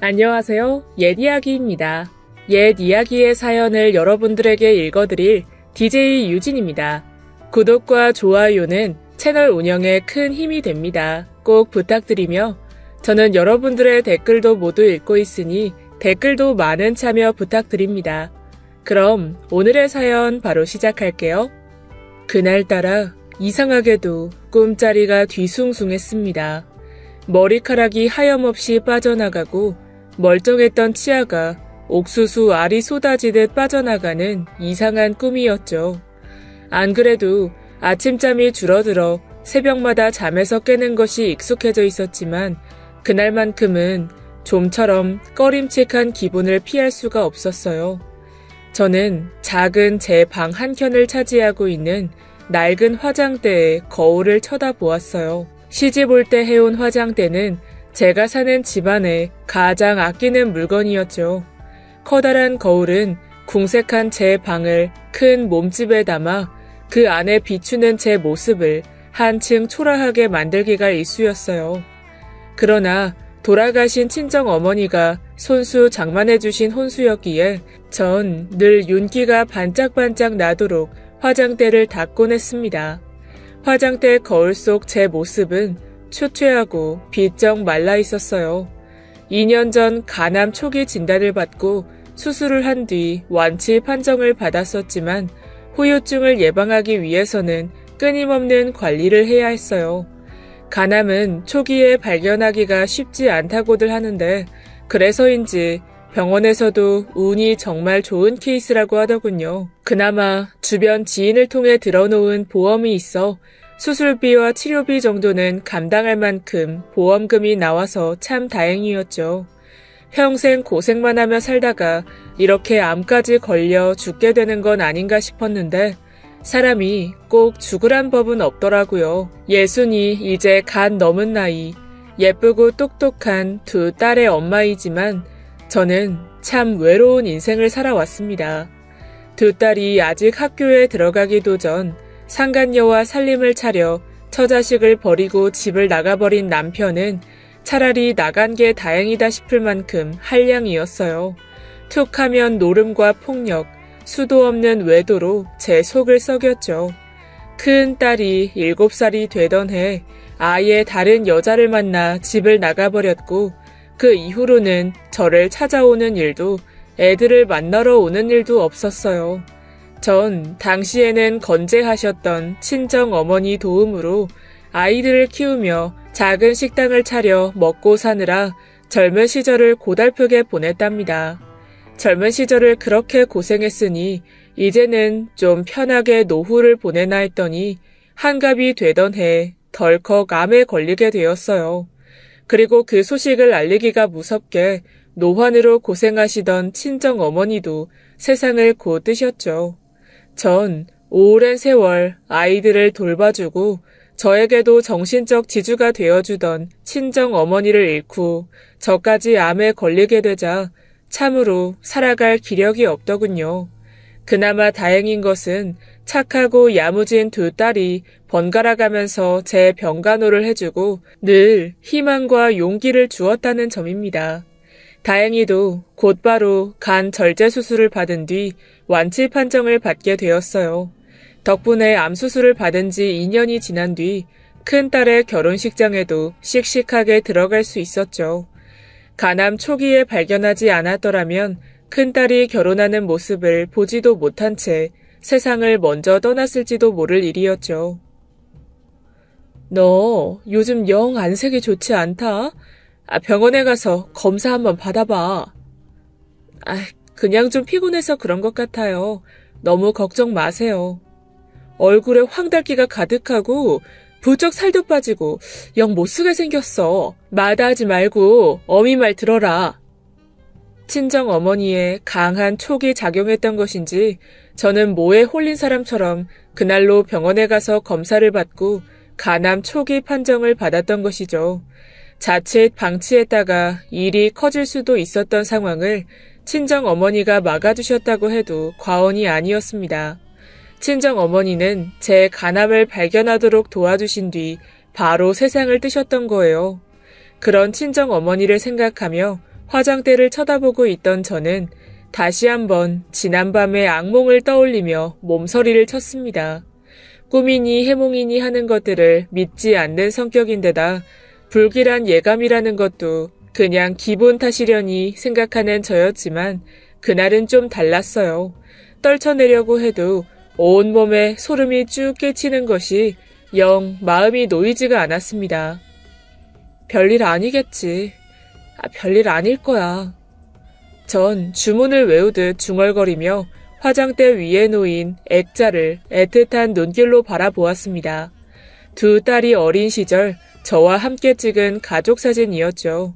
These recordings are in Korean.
안녕하세요. 옛 이야기입니다. 옛 이야기의 사연을 여러분들에게 읽어드릴 DJ 유진입니다. 구독과 좋아요는 채널 운영에 큰 힘이 됩니다. 꼭 부탁드리며 저는 여러분들의 댓글도 모두 읽고 있으니 댓글도 많은 참여 부탁드립니다. 그럼 오늘의 사연 바로 시작할게요. 그날따라 이상하게도 꿈자리가 뒤숭숭했습니다. 머리카락이 하염없이 빠져나가고 멀쩡했던 치아가 옥수수 알이 쏟아지듯 빠져나가는 이상한 꿈이었죠. 안 그래도 아침잠이 줄어들어 새벽마다 잠에서 깨는 것이 익숙해져 있었지만 그날만큼은 좀처럼 꺼림칙한 기분을 피할 수가 없었어요. 저는 작은 제 방 한켠을 차지하고 있는 낡은 화장대에 거울을 쳐다보았어요. 시집 올 때 해온 화장대는 제가 사는 집안에 가장 아끼는 물건이었죠. 커다란 거울은 궁색한 제 방을 큰 몸집에 담아 그 안에 비추는 제 모습을 한층 초라하게 만들기가 일쑤였어요. 그러나 돌아가신 친정어머니가 손수 장만해주신 혼수였기에 전 늘 윤기가 반짝반짝 나도록 화장대를 닦곤 했습니다. 화장대 거울 속 제 모습은 초췌하고 비쩍 말라 있었어요. 2년 전 간암 초기 진단을 받고 수술을 한 뒤 완치 판정을 받았었지만 후유증을 예방하기 위해서는 끊임없는 관리를 해야 했어요. 간암은 초기에 발견하기가 쉽지 않다고들 하는데 그래서인지 병원에서도 운이 정말 좋은 케이스라고 하더군요. 그나마 주변 지인을 통해 들어놓은 보험이 있어 수술비와 치료비 정도는 감당할 만큼 보험금이 나와서 참 다행이었죠. 평생 고생만 하며 살다가 이렇게 암까지 걸려 죽게 되는 건 아닌가 싶었는데 사람이 꼭 죽으란 법은 없더라고요. 60이 이제 갓 넘은 나이, 예쁘고 똑똑한 두 딸의 엄마이지만 저는 참 외로운 인생을 살아왔습니다. 두 딸이 아직 학교에 들어가기도 전 상간녀와 살림을 차려 처자식을 버리고 집을 나가버린 남편은 차라리 나간 게 다행이다 싶을 만큼 한량이었어요. 툭 하면 노름과 폭력, 수도 없는 외도로 제 속을 썩였죠. 큰 딸이 7살이 되던 해 아예 다른 여자를 만나 집을 나가버렸고 그 이후로는 저를 찾아오는 일도 애들을 만나러 오는 일도 없었어요. 전 당시에는 건재하셨던 친정어머니 도움으로 아이들을 키우며 작은 식당을 차려 먹고 사느라 젊은 시절을 고달프게 보냈답니다. 젊은 시절을 그렇게 고생했으니 이제는 좀 편하게 노후를 보내나 했더니 한갑이 되던 해 덜컥 암에 걸리게 되었어요. 그리고 그 소식을 알리기가 무섭게 노환으로 고생하시던 친정어머니도 세상을 곧 뜨셨죠. 전 오랜 세월 아이들을 돌봐주고 저에게도 정신적 지주가 되어주던 친정어머니를 잃고 저까지 암에 걸리게 되자 참으로 살아갈 기력이 없더군요. 그나마 다행인 것은 착하고 야무진 두 딸이 번갈아가면서 제 병간호를 해주고 늘 희망과 용기를 주었다는 점입니다. 다행히도 곧바로 간 절제 수술을 받은 뒤 완치 판정을 받게 되었어요. 덕분에 암 수술을 받은 지 2년이 지난 뒤 큰딸의 결혼식장에도 씩씩하게 들어갈 수 있었죠. 간암 초기에 발견하지 않았더라면 큰딸이 결혼하는 모습을 보지도 못한 채 세상을 먼저 떠났을지도 모를 일이었죠. 너 요즘 영 안색이 좋지 않다? 병원에 가서 검사 한번 받아봐. 그냥 좀 피곤해서 그런 것 같아요. 너무 걱정 마세요. 얼굴에 황달기가 가득하고 부쩍 살도 빠지고 영 못쓰게 생겼어. 마다하지 말고 어미 말 들어라. 친정어머니의 강한 촉이 작용했던 것인지 저는 모에 홀린 사람처럼 그날로 병원에 가서 검사를 받고 간암 초기 판정을 받았던 것이죠. 자칫 방치했다가 일이 커질 수도 있었던 상황을 친정어머니가 막아주셨다고 해도 과언이 아니었습니다. 친정어머니는 제 간암을 발견하도록 도와주신 뒤 바로 세상을 뜨셨던 거예요. 그런 친정어머니를 생각하며 화장대를 쳐다보고 있던 저는 다시 한번 지난밤의 악몽을 떠올리며 몸서리를 쳤습니다. 꿈이니 해몽이니 하는 것들을 믿지 않는 성격인데다 불길한 예감이라는 것도 그냥 기분 탓이려니 생각하는 저였지만 그날은 좀 달랐어요. 떨쳐내려고 해도 온몸에 소름이 쭉 끼치는 것이 영 마음이 놓이지가 않았습니다. 별일 아니겠지. 별일 아닐 거야. 전 주문을 외우듯 중얼거리며 화장대 위에 놓인 액자를 애틋한 눈길로 바라보았습니다. 두 딸이 어린 시절 저와 함께 찍은 가족사진이었죠.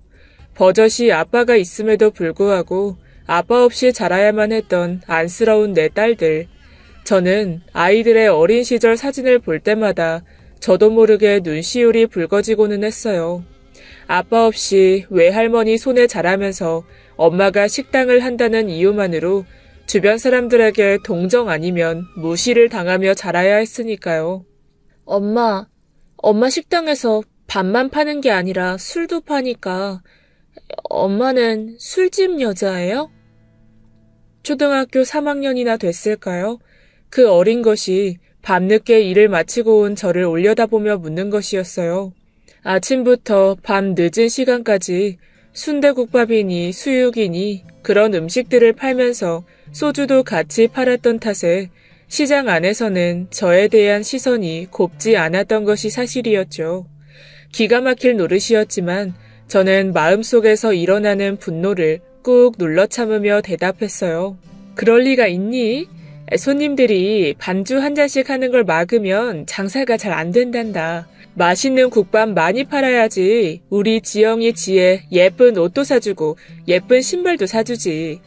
버젓이 아빠가 있음에도 불구하고 아빠 없이 자라야만 했던 안쓰러운 내 딸들. 저는 아이들의 어린 시절 사진을 볼 때마다 저도 모르게 눈시울이 붉어지고는 했어요. 아빠 없이 외할머니 손에 자라면서 엄마가 식당을 한다는 이유만으로 주변 사람들에게 동정 아니면 무시를 당하며 자라야 했으니까요. 엄마 식당에서 밥만 파는 게 아니라 술도 파니까 엄마는 술집 여자예요? 초등학교 3학년이나 됐을까요? 그 어린 것이 밤늦게 일을 마치고 온 저를 올려다보며 묻는 것이었어요. 아침부터 밤 늦은 시간까지 순대국밥이니 수육이니 그런 음식들을 팔면서 소주도 같이 팔았던 탓에 시장 안에서는 저에 대한 시선이 곱지 않았던 것이 사실이었죠. 기가 막힐 노릇이었지만 저는 마음속에서 일어나는 분노를 꾹 눌러 참으며 대답했어요. 그럴 리가 있니? 손님들이 반주 한 잔씩 하는 걸 막으면 장사가 잘 안 된단다. 맛있는 국밥 많이 팔아야지 우리 지영이 지에 예쁜 옷도 사주고 예쁜 신발도 사주지.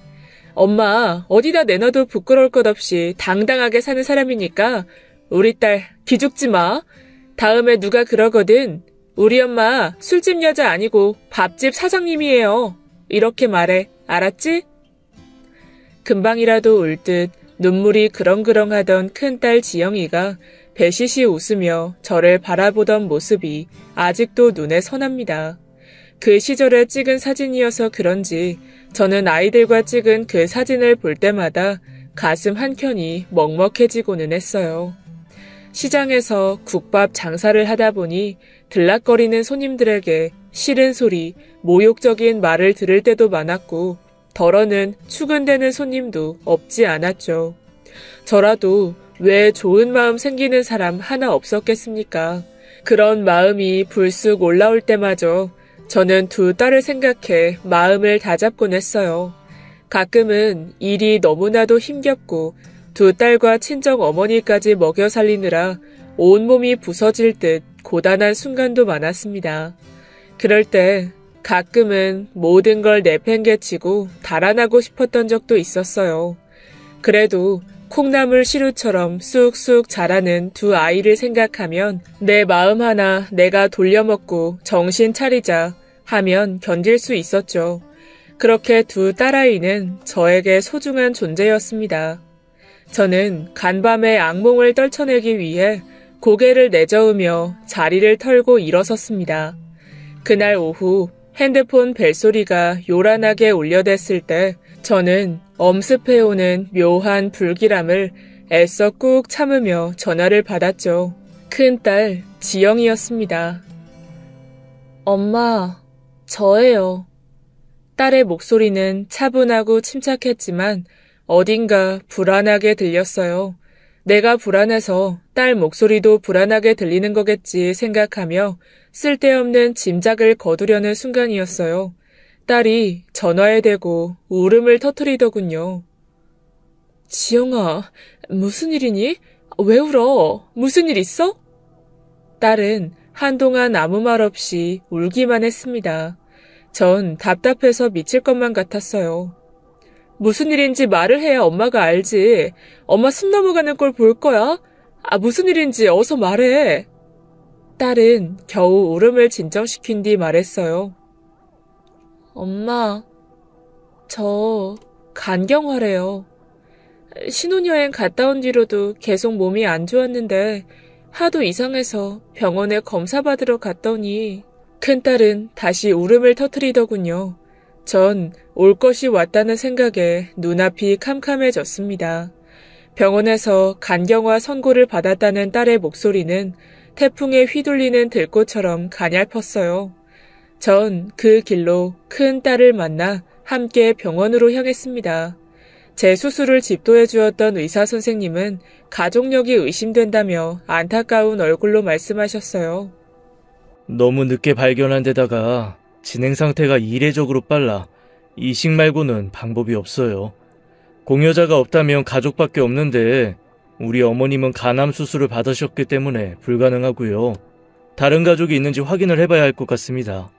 엄마 어디다 내놔도 부끄러울 것 없이 당당하게 사는 사람이니까 우리 딸 기죽지 마. 다음에 누가 그러거든. 우리 엄마 술집 여자 아니고 밥집 사장님이에요. 이렇게 말해. 알았지? 금방이라도 울 듯 눈물이 그렁그렁하던 큰딸 지영이가 배시시 웃으며 저를 바라보던 모습이 아직도 눈에 선합니다. 그 시절에 찍은 사진이어서 그런지 저는 아이들과 찍은 그 사진을 볼 때마다 가슴 한켠이 먹먹해지고는 했어요. 시장에서 국밥 장사를 하다 보니 들락거리는 손님들에게 싫은 소리, 모욕적인 말을 들을 때도 많았고 덜어는 추근대는 손님도 없지 않았죠. 저라도 왜 좋은 마음 생기는 사람 하나 없었겠습니까? 그런 마음이 불쑥 올라올 때마저 저는 두 딸을 생각해 마음을 다잡곤 했어요. 가끔은 일이 너무나도 힘겹고 두 딸과 친정 어머니까지 먹여 살리느라 온몸이 부서질 듯 고단한 순간도 많았습니다. 그럴 때 가끔은 모든 걸 내팽개치고 달아나고 싶었던 적도 있었어요. 그래도 콩나물 시루처럼 쑥쑥 자라는 두 아이를 생각하면 내 마음 하나 내가 돌려먹고 정신 차리자 하면 견딜 수 있었죠. 그렇게 두 딸아이는 저에게 소중한 존재였습니다. 저는 간밤의 악몽을 떨쳐내기 위해 고개를 내저으며 자리를 털고 일어섰습니다. 그날 오후 핸드폰 벨소리가 요란하게 울려댔을 때 저는 엄습해오는 묘한 불길함을 애써 꾹 참으며 전화를 받았죠. 큰딸 지영이었습니다. 엄마, 저예요. 딸의 목소리는 차분하고 침착했지만 어딘가 불안하게 들렸어요. 내가 불안해서 딸 목소리도 불안하게 들리는 거겠지 생각하며 쓸데없는 짐작을 거두려는 순간이었어요. 딸이 전화에 대고 울음을 터뜨리더군요. 지영아, 무슨 일이니? 왜 울어? 무슨 일 있어? 딸은 한동안 아무 말 없이 울기만 했습니다. 전 답답해서 미칠 것만 같았어요. 무슨 일인지 말을 해야 엄마가 알지. 엄마 숨 넘어가는 꼴 볼 거야? 무슨 일인지 어서 말해. 딸은 겨우 울음을 진정시킨 뒤 말했어요. 엄마, 저 간경화래요. 신혼여행 갔다 온 뒤로도 계속 몸이 안 좋았는데 하도 이상해서 병원에 검사 받으러 갔더니 큰딸은 다시 울음을 터뜨리더군요. 전 올 것이 왔다는 생각에 눈앞이 캄캄해졌습니다. 병원에서 간경화 선고를 받았다는 딸의 목소리는 태풍에 휘둘리는 들꽃처럼 가냘펐어요. 전 그 길로 큰 딸을 만나 함께 병원으로 향했습니다. 제 수술을 집도해 주었던 의사 선생님은 가족력이 의심된다며 안타까운 얼굴로 말씀하셨어요. 너무 늦게 발견한 데다가 진행 상태가 이례적으로 빨라 이식 말고는 방법이 없어요. 공여자가 없다면 가족밖에 없는데 우리 어머님은 간암 수술을 받으셨기 때문에 불가능하고요. 다른 가족이 있는지 확인을 해봐야 할 것 같습니다.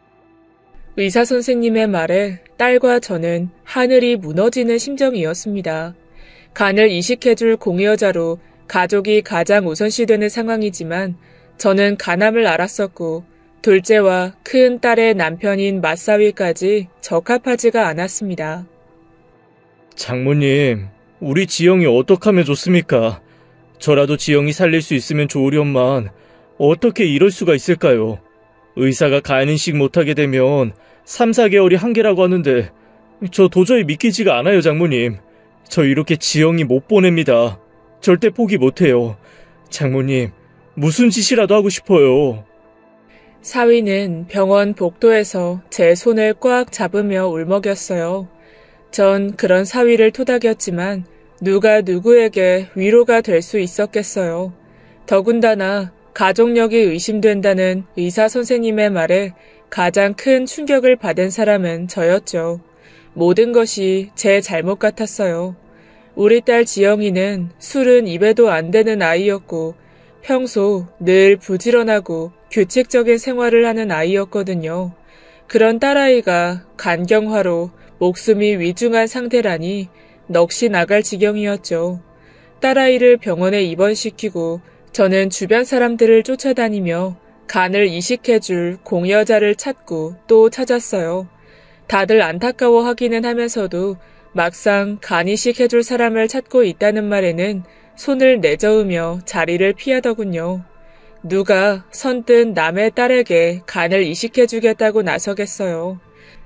의사 선생님의 말에 딸과 저는 하늘이 무너지는 심정이었습니다. 간을 이식해줄 공여자로 가족이 가장 우선시되는 상황이지만 저는 간암을 앓았었고 둘째와 큰 딸의 남편인 맞사위까지 적합하지가 않았습니다. 장모님, 우리 지영이 어떻게 하면 좋습니까? 저라도 지영이 살릴 수 있으면 좋으련만 어떻게 이럴 수가 있을까요? 의사가 간이식 못하게 되면 3, 4개월이 한계라고 하는데 저 도저히 믿기지가 않아요, 장모님. 저 이렇게 지영이 못 보냅니다. 절대 포기 못해요. 장모님, 무슨 짓이라도 하고 싶어요. 사위는 병원 복도에서 제 손을 꽉 잡으며 울먹였어요. 전 그런 사위를 토닥였지만 누가 누구에게 위로가 될 수 있었겠어요. 더군다나 가족력이 의심된다는 의사 선생님의 말에 가장 큰 충격을 받은 사람은 저였죠. 모든 것이 제 잘못 같았어요. 우리 딸 지영이는 술은 입에도 안 대는 아이였고 평소 늘 부지런하고 규칙적인 생활을 하는 아이였거든요. 그런 딸아이가 간경화로 목숨이 위중한 상태라니 넋이 나갈 지경이었죠. 딸아이를 병원에 입원시키고 저는 주변 사람들을 쫓아다니며 간을 이식해줄 공여자를 찾고 또 찾았어요. 다들 안타까워하기는 하면서도 막상 간 이식해줄 사람을 찾고 있다는 말에는 손을 내저으며 자리를 피하더군요. 누가 선뜻 남의 딸에게 간을 이식해주겠다고 나서겠어요.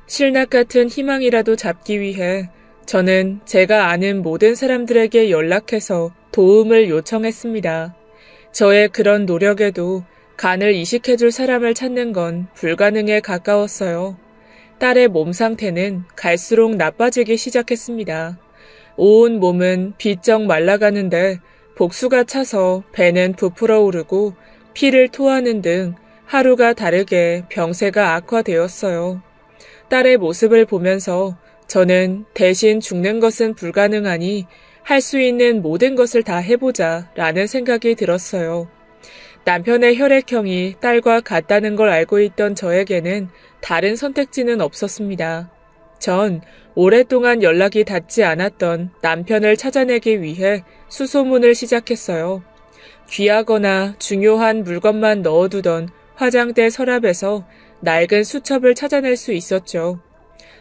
실낱 같은 희망이라도 잡기 위해 저는 제가 아는 모든 사람들에게 연락해서 도움을 요청했습니다. 저의 그런 노력에도 간을 이식해줄 사람을 찾는 건 불가능에 가까웠어요. 딸의 몸 상태는 갈수록 나빠지기 시작했습니다. 온 몸은 비쩍 말라가는데 복수가 차서 배는 부풀어 오르고 피를 토하는 등 하루가 다르게 병세가 악화되었어요. 딸의 모습을 보면서 저는 대신 죽는 것은 불가능하니 할 수 있는 모든 것을 다 해보자 라는 생각이 들었어요. 남편의 혈액형이 딸과 같다는 걸 알고 있던 저에게는 다른 선택지는 없었습니다. 전 오랫동안 연락이 닿지 않았던 남편을 찾아내기 위해 수소문을 시작했어요. 귀하거나 중요한 물건만 넣어두던 화장대 서랍에서 낡은 수첩을 찾아낼 수 있었죠.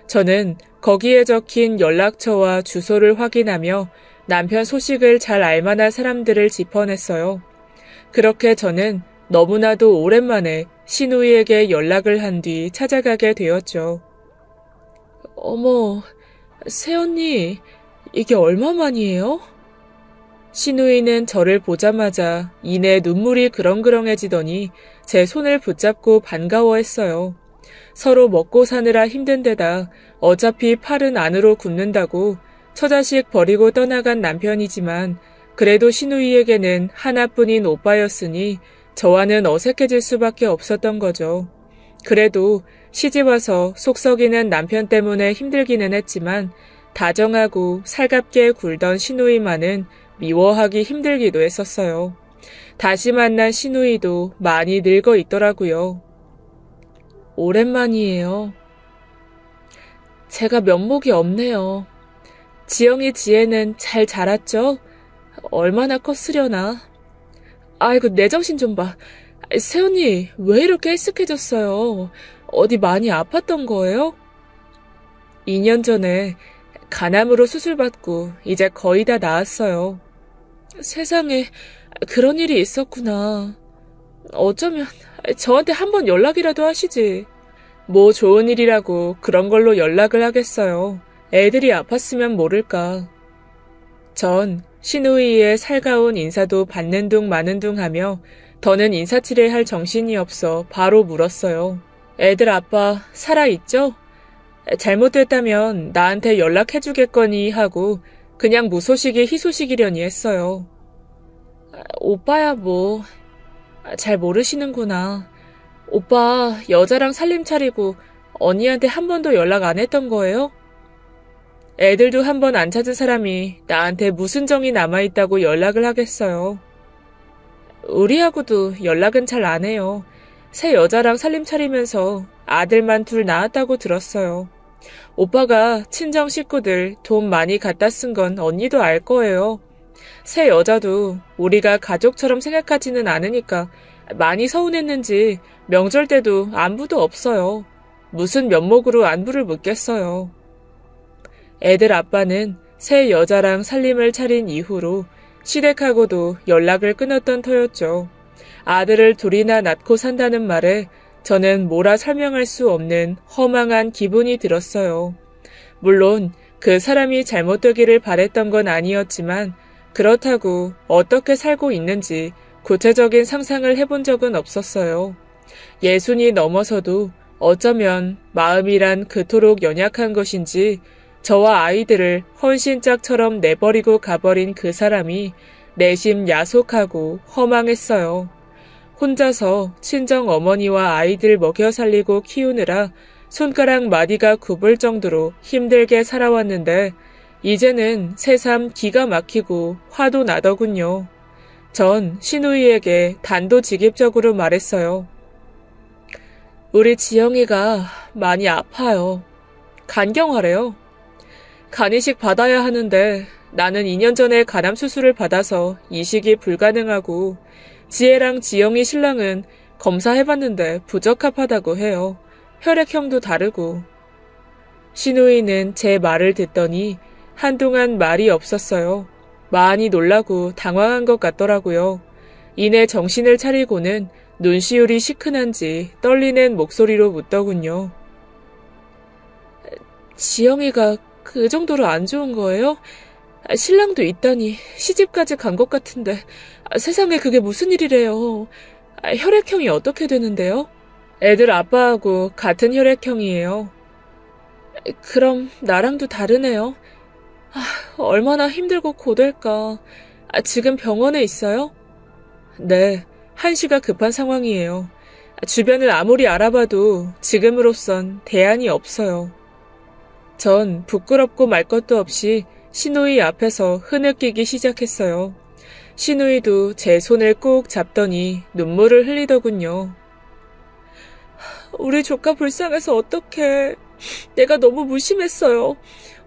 저는 거기에 적힌 연락처와 주소를 확인하며 남편 소식을 잘 알만한 사람들을 짚어냈어요. 그렇게 저는 너무나도 오랜만에 시누이에게 연락을 한 뒤 찾아가게 되었죠. 어머, 새언니, 이게 얼마만이에요? 시누이는 저를 보자마자 이내 눈물이 그렁그렁해지더니 제 손을 붙잡고 반가워했어요. 서로 먹고 사느라 힘든 데다 어차피 팔은 안으로 굽는다고 처자식 버리고 떠나간 남편이지만 그래도 시누이에게는 하나뿐인 오빠였으니 저와는 어색해질 수밖에 없었던 거죠. 그래도 시집와서 속 썩이는 남편 때문에 힘들기는 했지만 다정하고 살갑게 굴던 시누이만은 미워하기 힘들기도 했었어요. 다시 만난 시누이도 많이 늙어 있더라고요. 오랜만이에요. 제가 면목이 없네요. 지영이 지혜는 잘 자랐죠? 얼마나 컸으려나? 아이고, 내 정신 좀 봐. 새언니, 왜 이렇게 헬쓱해졌어요? 어디 많이 아팠던 거예요? 2년 전에 간암으로 수술받고 이제 거의 다 나았어요. 세상에, 그런 일이 있었구나. 어쩌면 저한테 한번 연락이라도 하시지. 뭐 좋은 일이라고 그런 걸로 연락을 하겠어요. 애들이 아팠으면 모를까. 전 시누이의 살가운 인사도 받는 둥 마는 둥 하며 더는 인사치레 할 정신이 없어 바로 물었어요. 애들 아빠 살아있죠? 잘못됐다면 나한테 연락해주겠거니 하고 그냥 무소식이 희소식이려니 했어요. 오빠야 뭐 잘 모르시는구나. 오빠 여자랑 살림 차리고 언니한테 한 번도 연락 안 했던 거예요? 애들도 한 번 안 찾은 사람이 나한테 무슨 정이 남아있다고 연락을 하겠어요. 우리하고도 연락은 잘 안 해요. 새 여자랑 살림 차리면서 아들만 둘 낳았다고 들었어요. 오빠가 친정 식구들 돈 많이 갖다 쓴 건 언니도 알 거예요. 새 여자도 우리가 가족처럼 생각하지는 않으니까 많이 서운했는지 명절 때도 안부도 없어요. 무슨 면목으로 안부를 묻겠어요. 애들 아빠는 새 여자랑 살림을 차린 이후로 시댁하고도 연락을 끊었던 터였죠. 아들을 둘이나 낳고 산다는 말에 저는 뭐라 설명할 수 없는 허망한 기분이 들었어요. 물론 그 사람이 잘못되기를 바랬던 건 아니었지만 그렇다고 어떻게 살고 있는지 구체적인 상상을 해본 적은 없었어요. 60이 넘어서도 어쩌면 마음이란 그토록 연약한 것인지 저와 아이들을 헌신짝처럼 내버리고 가버린 그 사람이 내심 야속하고 허망했어요. 혼자서 친정 어머니와 아이들 먹여 살리고 키우느라 손가락 마디가 굽을 정도로 힘들게 살아왔는데 이제는 새삼 기가 막히고 화도 나더군요. 전 시누이에게 단도직입적으로 말했어요. 우리 지영이가 많이 아파요. 간경화래요. 간이식 받아야 하는데 나는 2년 전에 간암 수술을 받아서 이식이 불가능하고 지혜랑 지영이 신랑은 검사해봤는데 부적합하다고 해요. 혈액형도 다르고. 시누이는 제 말을 듣더니 한동안 말이 없었어요. 많이 놀라고 당황한 것 같더라고요. 이내 정신을 차리고는 눈시울이 시큰한지 떨리는 목소리로 묻더군요. 지영이가 그 정도로 안 좋은 거예요? 신랑도 있다니 시집까지 간 것 같은데 세상에 그게 무슨 일이래요. 혈액형이 어떻게 되는데요? 애들 아빠하고 같은 혈액형이에요. 그럼 나랑도 다르네요. 얼마나 힘들고 고될까. 지금 병원에 있어요? 네, 한시가 급한 상황이에요. 주변을 아무리 알아봐도 지금으로선 대안이 없어요. 전 부끄럽고 말 것도 없이 시누이 앞에서 흐느끼기 시작했어요. 시누이도 제 손을 꾹 잡더니 눈물을 흘리더군요. 우리 조카 불쌍해서 어떡해. 내가 너무 무심했어요.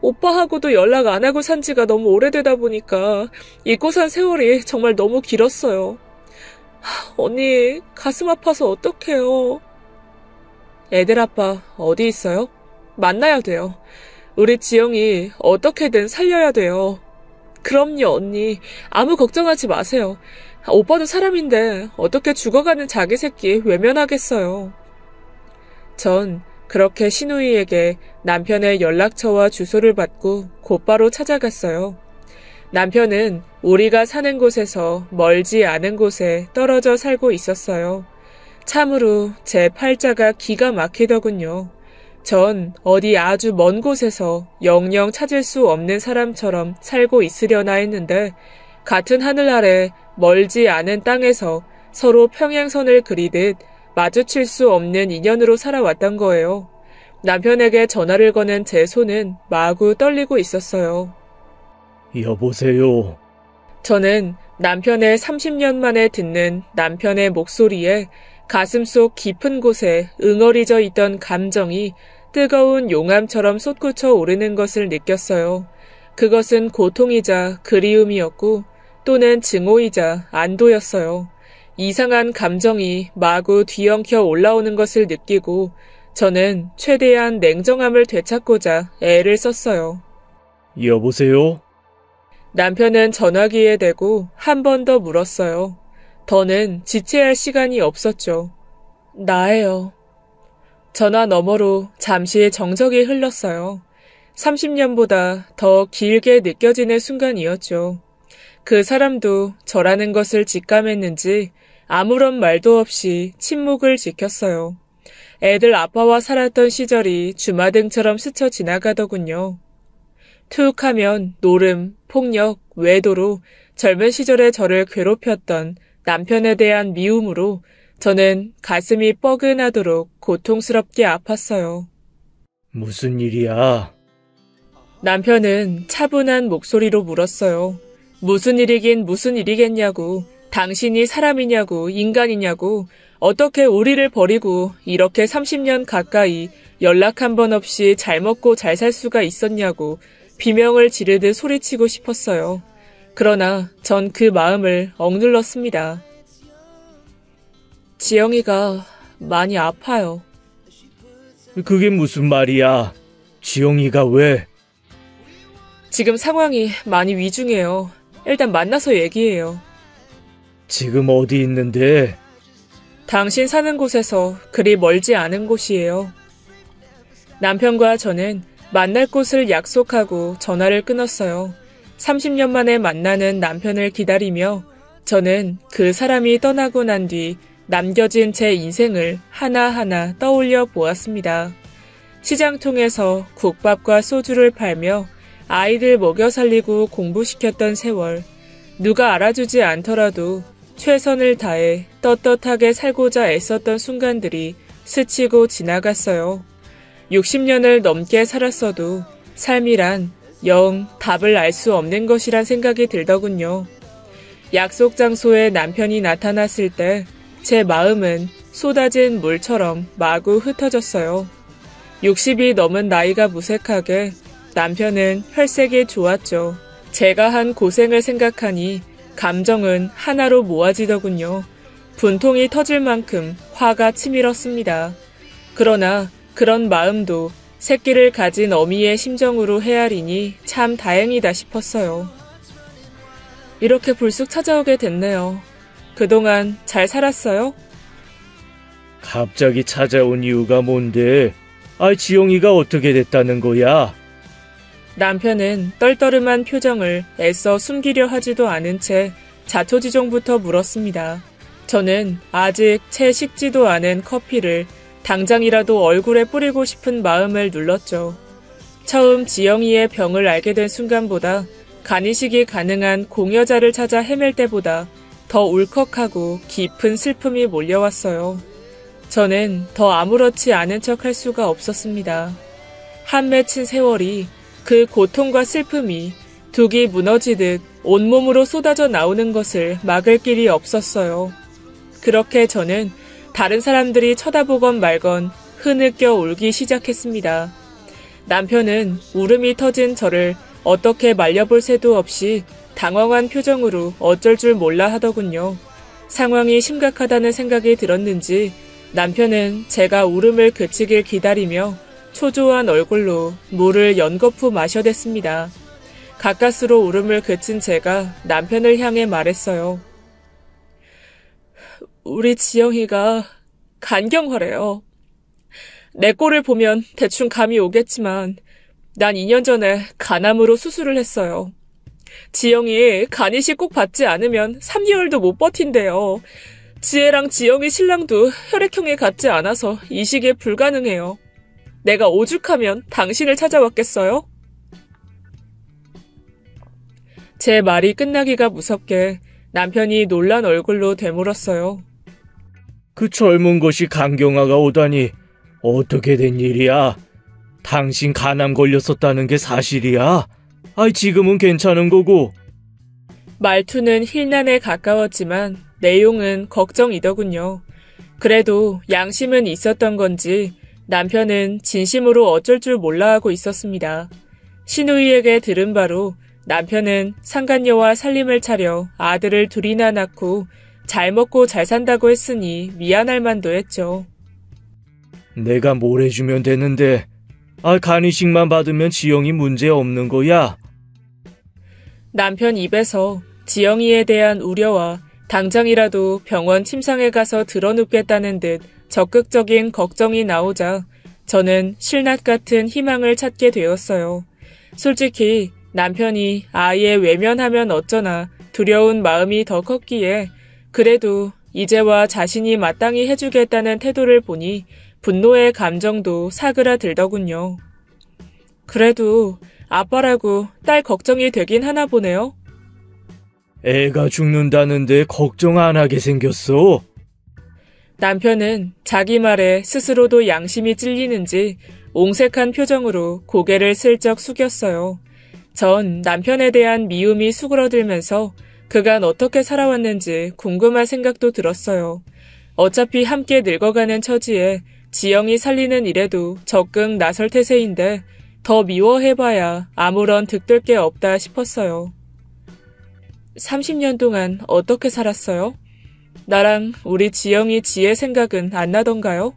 오빠하고도 연락 안 하고 산 지가 너무 오래되다 보니까 잊고 산 세월이 정말 너무 길었어요. 언니, 가슴 아파서 어떡해요. 애들 아빠 어디 있어요? 만나야 돼요. 우리 지영이 어떻게든 살려야 돼요. 그럼요, 언니. 아무 걱정하지 마세요. 오빠도 사람인데 어떻게 죽어가는 자기 새끼 외면하겠어요. 전 그렇게 시누이에게 남편의 연락처와 주소를 받고 곧바로 찾아갔어요. 남편은 우리가 사는 곳에서 멀지 않은 곳에 떨어져 살고 있었어요. 참으로 제 팔자가 기가 막히더군요. 전 어디 아주 먼 곳에서 영영 찾을 수 없는 사람처럼 살고 있으려나 했는데 같은 하늘 아래 멀지 않은 땅에서 서로 평행선을 그리듯 마주칠 수 없는 인연으로 살아왔던 거예요. 남편에게 전화를 거는 제 손은 마구 떨리고 있었어요. 여보세요. 저는 남편의 30년 만에 듣는 남편의 목소리에 가슴속 깊은 곳에 응어리져 있던 감정이 뜨거운 용암처럼 솟구쳐 오르는 것을 느꼈어요. 그것은 고통이자 그리움이었고 또는 증오이자 안도였어요. 이상한 감정이 마구 뒤엉켜 올라오는 것을 느끼고 저는 최대한 냉정함을 되찾고자 애를 썼어요. 여보세요? 남편은 전화기에 대고 한 번 더 물었어요. 더는 지체할 시간이 없었죠. 나예요. 전화 너머로 잠시 정적이 흘렀어요. 30년보다 더 길게 느껴지는 순간이었죠. 그 사람도 저라는 것을 직감했는지 아무런 말도 없이 침묵을 지켰어요. 애들 아빠와 살았던 시절이 주마등처럼 스쳐 지나가더군요. 툭 하면 노름, 폭력, 외도로 젊은 시절에 저를 괴롭혔던 남편에 대한 미움으로 저는 가슴이 뻐근하도록 고통스럽게 아팠어요. 무슨 일이야? 남편은 차분한 목소리로 물었어요. 무슨 일이긴 무슨 일이겠냐고, 당신이 사람이냐고, 인간이냐고, 어떻게 우리를 버리고 이렇게 30년 가까이 연락 한 번 없이 잘 먹고 잘 살 수가 있었냐고 비명을 지르듯 소리치고 싶었어요. 그러나 전 그 마음을 억눌렀습니다. 지영이가 많이 아파요. 그게 무슨 말이야? 지영이가 왜? 지금 상황이 많이 위중해요. 일단 만나서 얘기해요. 지금 어디 있는데? 당신 사는 곳에서 그리 멀지 않은 곳이에요. 남편과 저는 만날 곳을 약속하고 전화를 끊었어요. 30년 만에 만나는 남편을 기다리며 저는 그 사람이 떠나고 난 뒤 남겨진 제 인생을 하나하나 떠올려 보았습니다. 시장통에서 국밥과 소주를 팔며 아이들 먹여 살리고 공부시켰던 세월, 누가 알아주지 않더라도 최선을 다해 떳떳하게 살고자 애썼던 순간들이 스치고 지나갔어요. 60년을 넘게 살았어도 삶이란 영 답을 알 수 없는 것이란 생각이 들더군요. 약속 장소에 남편이 나타났을 때 제 마음은 쏟아진 물처럼 마구 흩어졌어요. 60이 넘은 나이가 무색하게 남편은 혈색이 좋았죠. 제가 한 고생을 생각하니 감정은 하나로 모아지더군요. 분통이 터질 만큼 화가 치밀었습니다. 그러나 그런 마음도 새끼를 가진 어미의 심정으로 헤아리니 참 다행이다 싶었어요. 이렇게 불쑥 찾아오게 됐네요. 그동안 잘 살았어요? 갑자기 찾아온 이유가 뭔데? 지영이가 어떻게 됐다는 거야? 남편은 떨떠름한 표정을 애써 숨기려 하지도 않은 채 자초지종부터 물었습니다. 저는 아직 채 식지도 않은 커피를 당장이라도 얼굴에 뿌리고 싶은 마음을 눌렀죠. 처음 지영이의 병을 알게 된 순간보다 간이식이 가능한 공여자를 찾아 헤맬 때보다 더 울컥하고 깊은 슬픔이 몰려왔어요. 저는 더 아무렇지 않은 척 할 수가 없었습니다. 한 맺힌 세월이, 그 고통과 슬픔이 둑이 무너지듯 온몸으로 쏟아져 나오는 것을 막을 길이 없었어요. 그렇게 저는 다른 사람들이 쳐다보건 말건 흐느껴 울기 시작했습니다. 남편은 울음이 터진 저를 어떻게 말려볼 새도 없이 당황한 표정으로 어쩔 줄 몰라 하더군요. 상황이 심각하다는 생각이 들었는지 남편은 제가 울음을 그치길 기다리며 초조한 얼굴로 물을 연거푸 마셔댔습니다. 가까스로 울음을 그친 제가 남편을 향해 말했어요. 우리 지영이가 간경화래요. 내 꼴을 보면 대충 감이 오겠지만 난 2년 전에 간암으로 수술을 했어요. 지영이 간이식 꼭 받지 않으면 3개월도 못 버틴대요. 지혜랑 지영이 신랑도 혈액형이 같지 않아서 이식이 불가능해요. 내가 오죽하면 당신을 찾아왔겠어요? 제 말이 끝나기가 무섭게 남편이 놀란 얼굴로 되물었어요. 그 젊은 것이 간경화가 오다니 어떻게 된 일이야? 당신 간암 걸렸었다는 게 사실이야? 지금은 괜찮은 거고. 말투는 힐난에 가까웠지만 내용은 걱정이더군요. 그래도 양심은 있었던 건지 남편은 진심으로 어쩔 줄 몰라 하고 있었습니다. 시누이에게 들은 바로 남편은 상간녀와 살림을 차려 아들을 둘이나 낳고 잘 먹고 잘 산다고 했으니 미안할 만도 했죠. 내가 뭘 해주면 되는데 간이식만 받으면 지영이 문제 없는 거야? 남편 입에서 지영이에 대한 우려와 당장이라도 병원 침상에 가서 드러눕겠다는 듯 적극적인 걱정이 나오자 저는 실낱 같은 희망을 찾게 되었어요. 솔직히 남편이 아예 외면하면 어쩌나 두려운 마음이 더 컸기에 그래도 이제와 자신이 마땅히 해주겠다는 태도를 보니 분노의 감정도 사그라들더군요. 그래도 아빠라고 딸 걱정이 되긴 하나 보네요. 애가 죽는다는데 걱정 안 하게 생겼어. 남편은 자기 말에 스스로도 양심이 찔리는지 옹색한 표정으로 고개를 슬쩍 숙였어요. 전 남편에 대한 미움이 수그러들면서 그간 어떻게 살아왔는지 궁금한 생각도 들었어요. 어차피 함께 늙어가는 처지에 지영이 살리는 일에도 적극 나설 태세인데 더 미워해봐야 아무런 득될 게 없다 싶었어요. 30년 동안 어떻게 살았어요? 나랑 우리 지영이 지의 생각은 안 나던가요?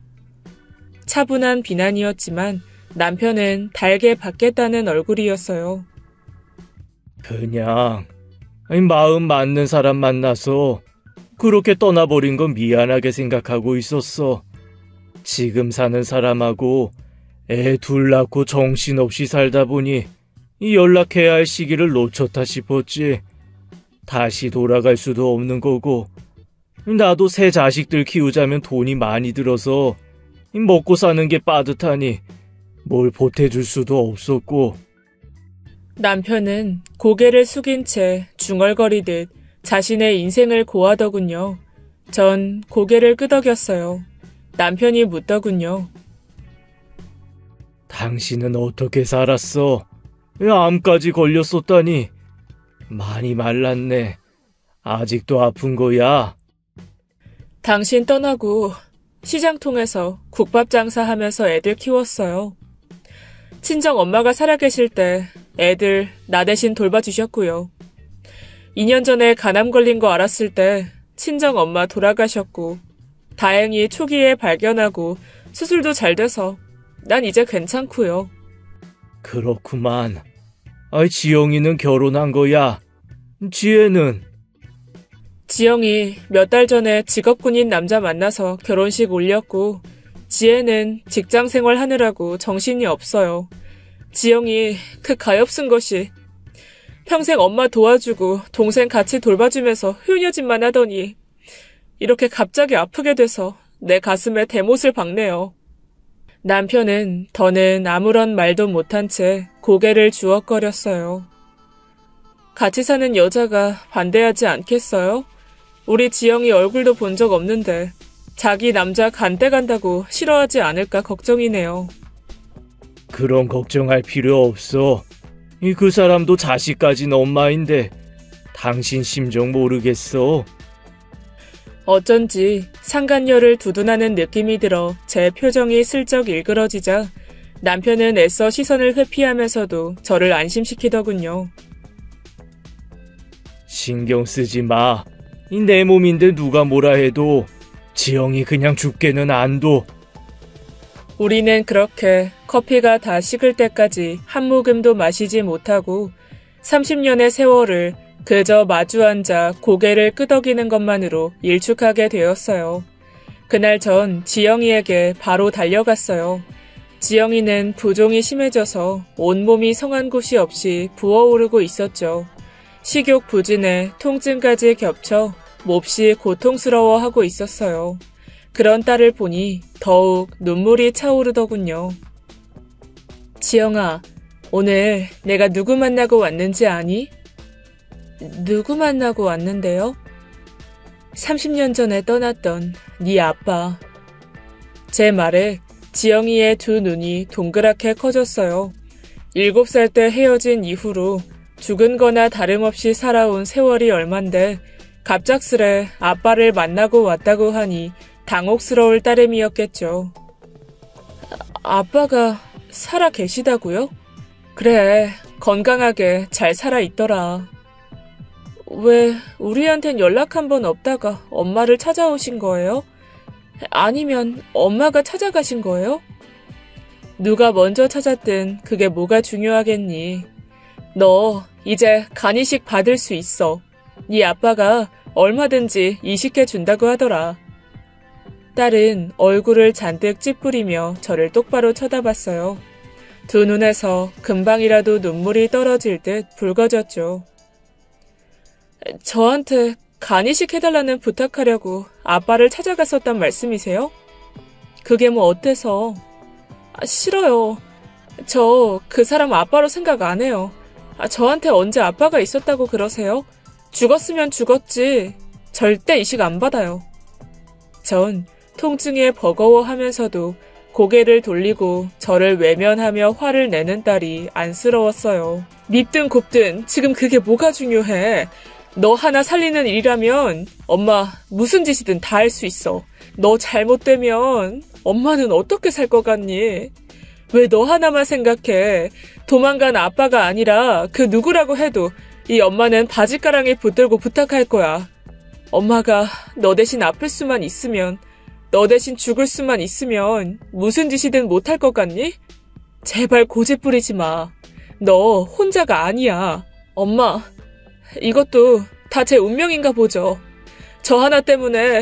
차분한 비난이었지만 남편은 달게 받겠다는 얼굴이었어요. 그냥 마음 맞는 사람 만나서 그렇게 떠나버린 건 미안하게 생각하고 있었어. 지금 사는 사람하고 애 둘 낳고 정신없이 살다 보니 연락해야 할 시기를 놓쳤다 싶었지. 다시 돌아갈 수도 없는 거고 나도 새 자식들 키우자면 돈이 많이 들어서 먹고 사는 게 빠듯하니 뭘 보태줄 수도 없었고. 남편은 고개를 숙인 채 중얼거리듯 자신의 인생을 고하더군요. 전 고개를 끄덕였어요. 남편이 묻더군요. 당신은 어떻게 살았어? 암까지 걸렸었다니. 많이 말랐네. 아직도 아픈 거야? 당신 떠나고 시장 통해서 국밥 장사하면서 애들 키웠어요. 친정 엄마가 살아계실 때 애들 나 대신 돌봐주셨고요. 2년 전에 간암 걸린 거 알았을 때 친정 엄마 돌아가셨고 다행히 초기에 발견하고 수술도 잘 돼서 난 이제 괜찮고요. 그렇구만. 지영이는 결혼한 거야. 지혜는? 지영이 몇 달 전에 직업군인 남자 만나서 결혼식 올렸고 지혜는 직장생활 하느라고 정신이 없어요. 지영이 그 가엾은 것이 평생 엄마 도와주고 동생 같이 돌봐주면서 효녀짓만 하더니 이렇게 갑자기 아프게 돼서 내 가슴에 대못을 박네요. 남편은 더는 아무런 말도 못한 채 고개를 주걱거렸어요. 같이 사는 여자가 반대하지 않겠어요? 우리 지영이 얼굴도 본 적 없는데 자기 남자 간대 간다고 싫어하지 않을까 걱정이네요. 그런 걱정할 필요 없어. 그 사람도 자식 가진 엄마인데 당신 심정 모르겠어. 어쩐지 상간녀를 두둔하는 느낌이 들어 제 표정이 슬쩍 일그러지자 남편은 애써 시선을 회피하면서도 저를 안심시키더군요. 신경 쓰지 마. 내 몸인데 누가 뭐라 해도 지영이 그냥 죽게는 안 둬. 우리는 그렇게 커피가 다 식을 때까지 한 모금도 마시지 못하고 30년의 세월을 그저 마주 앉아 고개를 끄덕이는 것만으로 일축하게 되었어요. 그날 전 지영이에게 바로 달려갔어요. 지영이는 부종이 심해져서 온몸이 성한 곳이 없이 부어오르고 있었죠. 식욕 부진에 통증까지 겹쳐 몹시 고통스러워하고 있었어요. 그런 딸을 보니 더욱 눈물이 차오르더군요. 지영아, 오늘 내가 누구 만나고 왔는지 아니? 누구 만나고 왔는데요? 30년 전에 떠났던 네 아빠. 제 말에 지영이의 두 눈이 동그랗게 커졌어요. 7살 때 헤어진 이후로 죽은 거나 다름없이 살아온 세월이 얼만데 갑작스레 아빠를 만나고 왔다고 하니 당혹스러울 따름이었겠죠. 아빠가 살아 계시다고요? 그래, 건강하게 잘 살아있더라. 왜 우리한텐 연락 한 번 없다가 엄마를 찾아오신 거예요? 아니면 엄마가 찾아가신 거예요? 누가 먼저 찾았든 그게 뭐가 중요하겠니? 너 이제 간이식 받을 수 있어. 네 아빠가 얼마든지 이식해 준다고 하더라. 딸은 얼굴을 잔뜩 찌푸리며 저를 똑바로 쳐다봤어요. 두 눈에서 금방이라도 눈물이 떨어질 듯 붉어졌죠. 저한테 간이식 해달라는 부탁하려고 아빠를 찾아갔었단 말씀이세요? 그게 뭐 어때서? 싫어요. 저 그 사람 아빠로 생각 안 해요. 저한테 언제 아빠가 있었다고 그러세요? 죽었으면 죽었지. 절대 이식 안 받아요. 전 통증에 버거워하면서도 고개를 돌리고 저를 외면하며 화를 내는 딸이 안쓰러웠어요. 밉든 곱든 지금 그게 뭐가 중요해. 너 하나 살리는 일이라면 엄마 무슨 짓이든 다 할 수 있어. 너 잘못되면 엄마는 어떻게 살 것 같니? 왜 너 하나만 생각해. 도망간 아빠가 아니라 그 누구라고 해도 이 엄마는 바짓가랑이 붙들고 부탁할 거야. 엄마가 너 대신 아플 수만 있으면, 너 대신 죽을 수만 있으면 무슨 짓이든 못할 것 같니? 제발 고집 부리지 마. 너 혼자가 아니야. 엄마, 이것도 다 제 운명인가 보죠. 저 하나 때문에